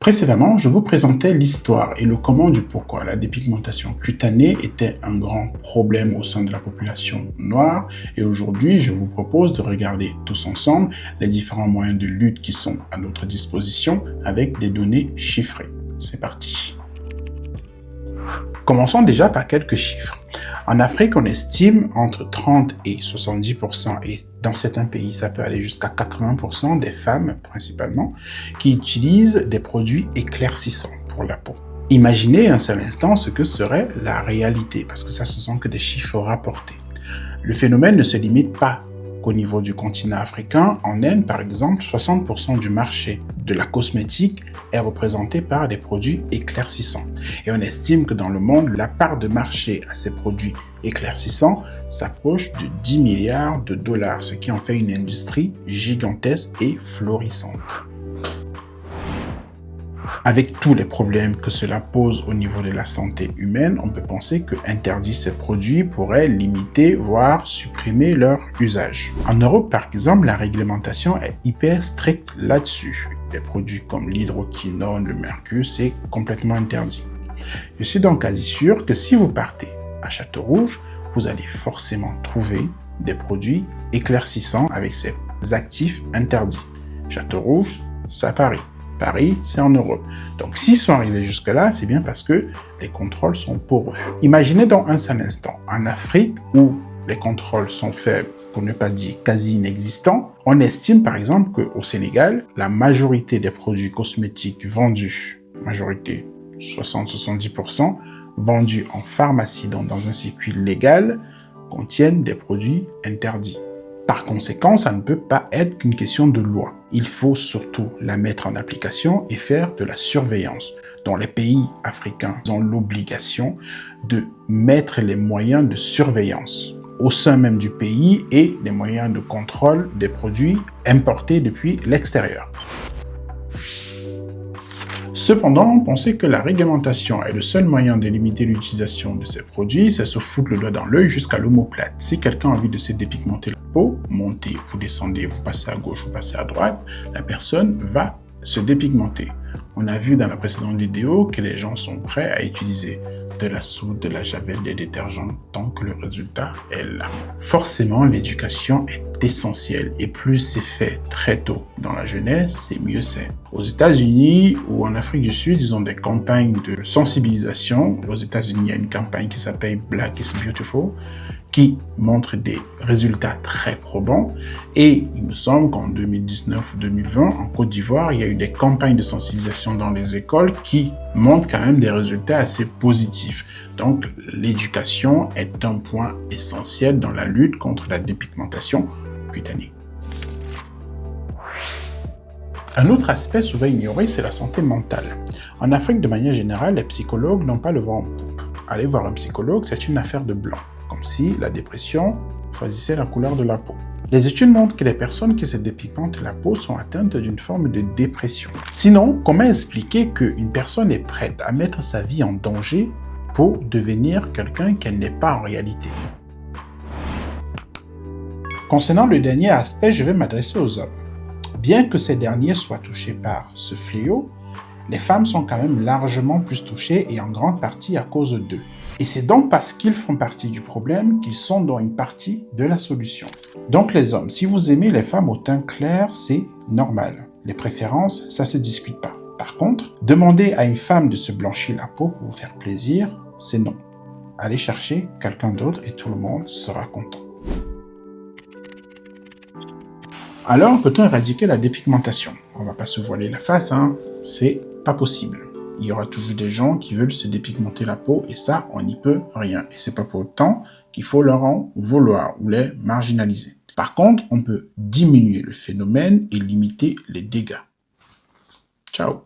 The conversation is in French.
Précédemment, je vous présentais l'histoire et le comment du pourquoi la dépigmentation cutanée était un grand problème au sein de la population noire, et aujourd'hui, je vous propose de regarder tous ensemble les différents moyens de lutte qui sont à notre disposition avec des données chiffrées. C'est parti. Commençons déjà par quelques chiffres. En Afrique, on estime entre 30 et 70%, et dans certains pays, ça peut aller jusqu'à 80% des femmes, principalement, qui utilisent des produits éclaircissants pour la peau. Imaginez un seul instant ce que serait la réalité, parce que ça, ce sont que des chiffres rapportés. Le phénomène ne se limite pas qu'au niveau du continent africain. En Inde, par exemple, 60% du marché de la cosmétique est représenté par des produits éclaircissants. Et on estime que dans le monde, la part de marché à ces produits éclaircissants s'approche de 10 milliards de dollars, ce qui en fait une industrie gigantesque et florissante. Avec tous les problèmes que cela pose au niveau de la santé humaine, on peut penser que interdire ces produits pourrait limiter, voire supprimer leur usage. En Europe, par exemple, la réglementation est hyper stricte là-dessus. Les produits comme l'hydroquinone, le mercure, c'est complètement interdit. Je suis donc quasi sûr que si vous partez à Château-Rouge, vous allez forcément trouver des produits éclaircissants avec ces actifs interdits. Château-Rouge, c'est à Paris. Paris, c'est en Europe. Donc, s'ils sont arrivés jusque-là, c'est bien parce que les contrôles sont poreux. Imaginez donc un seul instant, en Afrique, où les contrôles sont faibles, pour ne pas dire quasi inexistants, on estime par exemple qu'au Sénégal, la majorité des produits cosmétiques vendus, majorité 60-70%, vendus en pharmacie, donc dans un circuit légal, contiennent des produits interdits. Par conséquent, ça ne peut pas être qu'une question de loi. Il faut surtout la mettre en application et faire de la surveillance, dont les pays africains ont l'obligation de mettre les moyens de surveillance au sein même du pays et les moyens de contrôle des produits importés depuis l'extérieur. Cependant, penser que la réglementation est le seul moyen de limiter l'utilisation de ces produits, c'est se foutre le doigt dans l'œil jusqu'à l'omoplate. Si quelqu'un a envie de se dépigmenter la peau, montez, vous descendez, vous passez à gauche, vous passez à droite, la personne va se dépigmenter. On a vu dans la précédente vidéo que les gens sont prêts à utiliser de la soude, de la javel, des détergents tant que le résultat est là. Forcément, l'éducation est essentielle et plus c'est fait très tôt dans la jeunesse, c'est mieux c'est. Aux États-Unis ou en Afrique du Sud, ils ont des campagnes de sensibilisation. Aux États-Unis, il y a une campagne qui s'appelle Black is Beautiful qui montre des résultats très probants. Et il me semble qu'en 2019 ou 2020, en Côte d'Ivoire, il y a eu des campagnes de sensibilisation dans les écoles qui montrent quand même des résultats assez positifs. Donc, l'éducation est un point essentiel dans la lutte contre la dépigmentation cutanée. Un autre aspect souvent ignoré, c'est la santé mentale. En Afrique, de manière générale, les psychologues n'ont pas le vent en poupe. Aller voir un psychologue, c'est une affaire de blanc, comme si la dépression choisissait la couleur de la peau. Les études montrent que les personnes qui se dépigmentent la peau sont atteintes d'une forme de dépression. Sinon, comment expliquer qu'une personne est prête à mettre sa vie en danger pour devenir quelqu'un qu'elle n'est pas en réalité? Concernant le dernier aspect, je vais m'adresser aux hommes. Bien que ces derniers soient touchés par ce fléau, les femmes sont quand même largement plus touchées et en grande partie à cause d'eux. Et c'est donc parce qu'ils font partie du problème qu'ils sont dans une partie de la solution. Donc les hommes, si vous aimez les femmes au teint clair, c'est normal. Les préférences, ça se discute pas. Par contre, demander à une femme de se blanchir la peau pour vous faire plaisir, c'est non. Allez chercher quelqu'un d'autre et tout le monde sera content. Alors, peut-on éradiquer la dépigmentation? On va pas se voiler la face, hein. C'est pas possible. Il y aura toujours des gens qui veulent se dépigmenter la peau et ça, on n'y peut rien. Et c'est pas pour autant qu'il faut leur en vouloir ou les marginaliser. Par contre, on peut diminuer le phénomène et limiter les dégâts. Ciao!